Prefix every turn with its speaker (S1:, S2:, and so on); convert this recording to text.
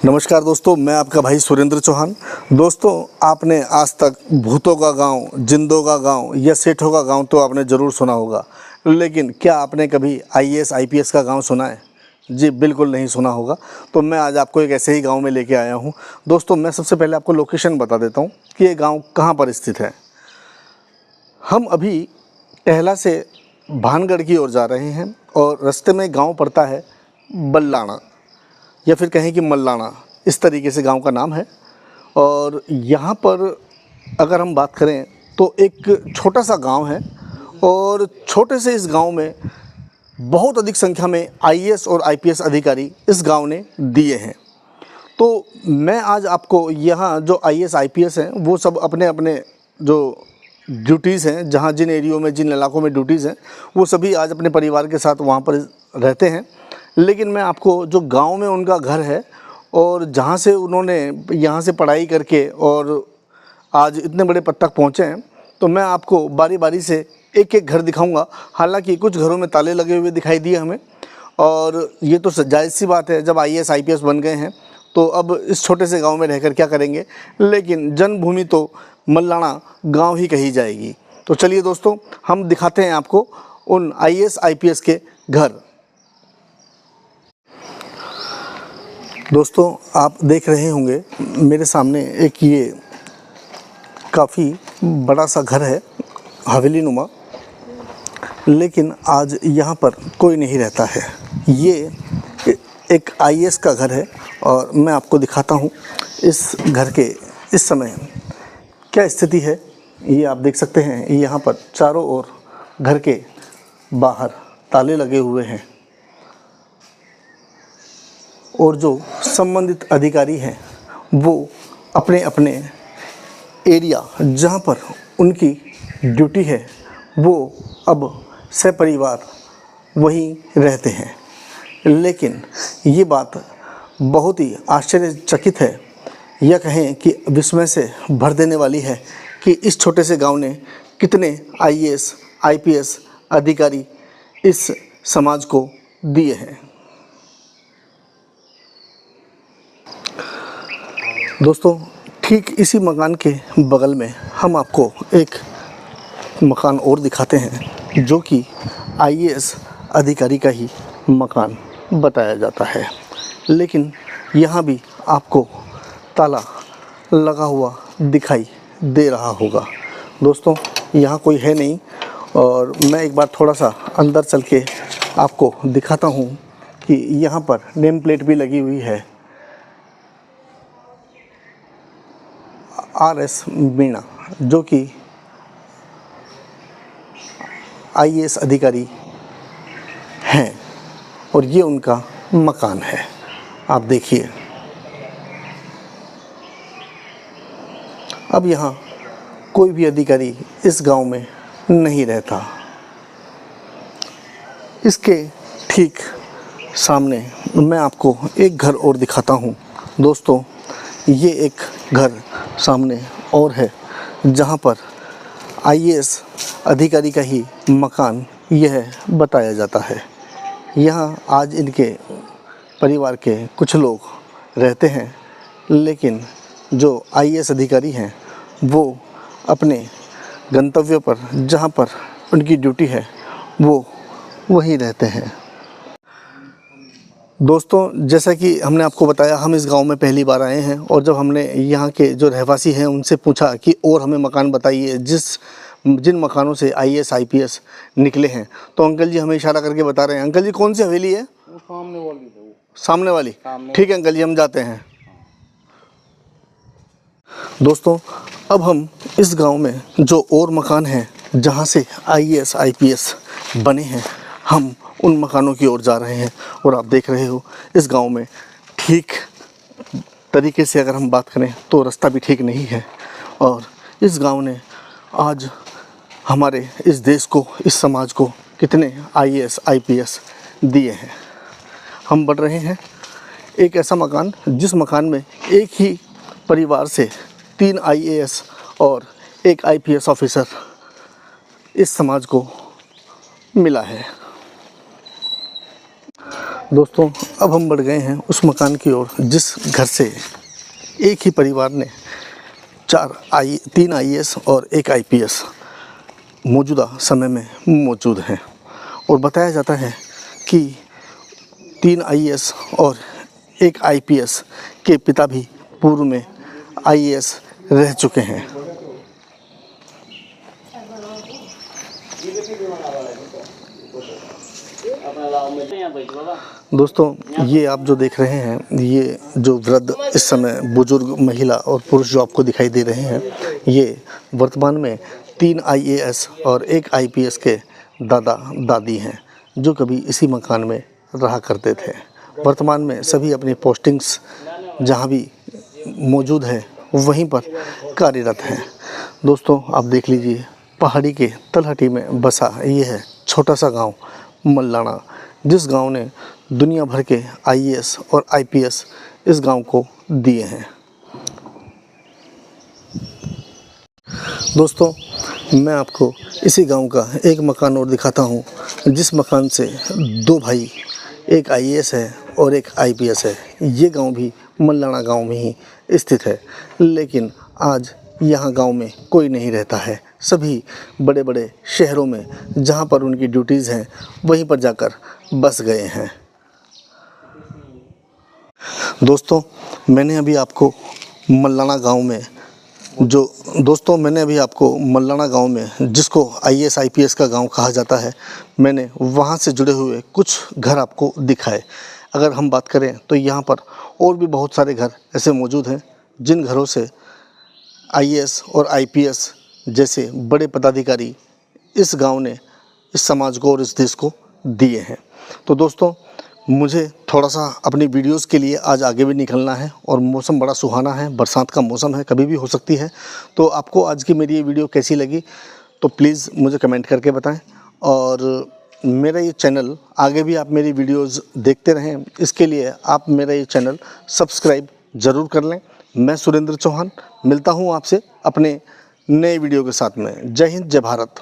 S1: नमस्कार दोस्तों, मैं आपका भाई सुरेंद्र चौहान। दोस्तों, आपने आज तक भूतों का गांव, जिंदों का गांव या सेठों का गांव तो आपने ज़रूर सुना होगा, लेकिन क्या आपने कभी आईएएस आईपीएस का गांव सुना है? जी बिल्कुल नहीं सुना होगा। तो मैं आज आपको एक ऐसे ही गांव में लेके आया हूं। दोस्तों, मैं सबसे पहले आपको लोकेशन बता देता हूं कि ये गाँव कहाँ पर स्थित है। हम अभी टहला से भानगढ़ की ओर जा रहे हैं और रास्ते में गाँव पड़ता है बल्लाणा, या फिर कहें कि मल्लाना, इस तरीके से गांव का नाम है। और यहाँ पर अगर हम बात करें तो एक छोटा सा गांव है और छोटे से इस गांव में बहुत अधिक संख्या में आईएएस और आईपीएस अधिकारी इस गांव ने दिए हैं। तो मैं आज आपको यहाँ जो आईएएस आईपीएस हैं वो सब अपने अपने जो ड्यूटीज़ हैं, जहाँ जिन एरियो में, जिन इलाकों में ड्यूटीज़ हैं, वो सभी आज अपने परिवार के साथ वहाँ पर रहते हैं। लेकिन मैं आपको जो गांव में उनका घर है और जहाँ से उन्होंने यहाँ से पढ़ाई करके और आज इतने बड़े पद तक पहुँचे हैं, तो मैं आपको बारी बारी से एक एक घर दिखाऊंगा। हालांकि कुछ घरों में ताले लगे हुए दिखाई दिए हमें, और ये तो जायज़ सी बात है, जब आईएएस आईपीएस बन गए हैं तो अब इस छोटे से गांव में रहकर क्या करेंगे। लेकिन जन्मभूमि तो मल्लाना गांव ही कही जाएगी। तो चलिए दोस्तों, हम दिखाते हैं आपको उन आईएएस आईपीएस के घर। दोस्तों, आप देख रहे होंगे मेरे सामने एक ये काफ़ी बड़ा सा घर है, हवेली नुमा, लेकिन आज यहाँ पर कोई नहीं रहता है। ये एक आईएएस का घर है और मैं आपको दिखाता हूँ इस घर के इस समय क्या स्थिति है। ये आप देख सकते हैं, यहाँ पर चारों ओर घर के बाहर ताले लगे हुए हैं और जो संबंधित अधिकारी हैं वो अपने अपने एरिया जहाँ पर उनकी ड्यूटी है वो अब सपरिवार वहीं रहते हैं। लेकिन ये बात बहुत ही आश्चर्यचकित है, या कहें कि विस्मय से भर देने वाली है कि इस छोटे से गांव ने कितने आईएएस आईपीएस अधिकारी इस समाज को दिए हैं। दोस्तों, ठीक इसी मकान के बगल में हम आपको एक मकान और दिखाते हैं जो कि आईएएस अधिकारी का ही मकान बताया जाता है। लेकिन यहाँ भी आपको ताला लगा हुआ दिखाई दे रहा होगा। दोस्तों, यहाँ कोई है नहीं, और मैं एक बार थोड़ा सा अंदर चल के आपको दिखाता हूँ कि यहाँ पर नेम प्लेट भी लगी हुई है, आरएस मीणा, जो कि आईएएस अधिकारी हैं, और ये उनका मकान है। आप देखिए, अब यहाँ कोई भी अधिकारी इस गांव में नहीं रहता। इसके ठीक सामने मैं आपको एक घर और दिखाता हूँ। दोस्तों, ये एक घर सामने और है जहाँ पर आईएएस अधिकारी का ही मकान यह बताया जाता है। यहाँ आज इनके परिवार के कुछ लोग रहते हैं, लेकिन जो आईएएस अधिकारी हैं वो अपने गंतव्य पर, जहाँ पर उनकी ड्यूटी है, वो वहीं रहते हैं। दोस्तों, जैसा कि हमने आपको बताया, हम इस गांव में पहली बार आए हैं, और जब हमने यहाँ के जो रहवासी हैं उनसे पूछा कि और हमें मकान बताइए जिन मकानों से आईएएस आईपीएस निकले हैं, तो अंकल जी हमें इशारा करके बता रहे हैं। अंकल जी, कौन सी हवेली है?
S2: वो सामने वाली है।
S1: सामने वाली? ठीक है अंकल जी, हम जाते हैं। दोस्तों, अब हम इस गांव में जो और मकान हैं जहां से आईएएस आईपीएस बने हैं, हम उन मकानों की ओर जा रहे हैं। और आप देख रहे हो, इस गांव में ठीक तरीके से अगर हम बात करें तो रास्ता भी ठीक नहीं है, और इस गांव ने आज हमारे इस देश को, इस समाज को कितने आईएएस आईपीएस दिए हैं। हम बढ़ रहे हैं एक ऐसा मकान जिस मकान में एक ही परिवार से 3 आईएएस और 1 आईपीएस ऑफिसर इस समाज को मिला है। दोस्तों, अब हम बढ़ गए हैं उस मकान की ओर जिस घर से एक ही परिवार ने 3 आईएएस और 1 आईपीएस मौजूदा समय में मौजूद हैं। और बताया जाता है कि 3 आईएएस और 1 आईपीएस के पिता भी पूर्व में आईएएस रह चुके हैं। दोस्तों, ये आप जो देख रहे हैं, ये जो वृद्ध इस समय बुजुर्ग महिला और पुरुष जो आपको दिखाई दे रहे हैं, ये वर्तमान में 3 आईएएस और 1 आईपीएस के दादा दादी हैं जो कभी इसी मकान में रहा करते थे। वर्तमान में सभी अपनी पोस्टिंग्स जहाँ भी मौजूद है वहीं पर कार्यरत हैं। दोस्तों, आप देख लीजिए, पहाड़ी के तलहटी में बसा ये है छोटा सा गांव मल्लाना, जिस गांव ने दुनिया भर के आईएएस और आईपीएस इस गांव को दिए हैं। दोस्तों, मैं आपको इसी गांव का एक मकान और दिखाता हूं, जिस मकान से 2 भाई, एक आईएएस है और एक आईपीएस है। ये गांव भी मल्लाना गांव में ही स्थित है, लेकिन आज यहाँ गांव में कोई नहीं रहता है। सभी बड़े बड़े शहरों में जहाँ पर उनकी ड्यूटीज़ हैं वहीं पर जाकर बस गए हैं। दोस्तों, मैंने अभी आपको मल्लाना गांव में जिसको आईएएस आईपीएस का गांव कहा जाता है, मैंने वहां से जुड़े हुए कुछ घर आपको दिखाए। अगर हम बात करें तो यहाँ पर और भी बहुत सारे घर ऐसे मौजूद हैं जिन घरों से आईएएस और आईपीएस जैसे बड़े पदाधिकारी इस गांव ने इस समाज को और इस देश को दिए हैं। तो दोस्तों, मुझे थोड़ा सा अपनी वीडियोस के लिए आज आगे भी निकलना है और मौसम बड़ा सुहाना है, बरसात का मौसम है, कभी भी हो सकती है। तो आपको आज की मेरी ये वीडियो कैसी लगी तो प्लीज़ मुझे कमेंट करके बताएं। और मेरा ये चैनल आगे भी आप मेरी वीडियोस देखते रहें, इसके लिए आप मेरा ये चैनल सब्सक्राइब ज़रूर कर लें। मैं सुरेंद्र चौहान मिलता हूँ आपसे अपने नए वीडियो के साथ में। जय हिंद, जय भारत।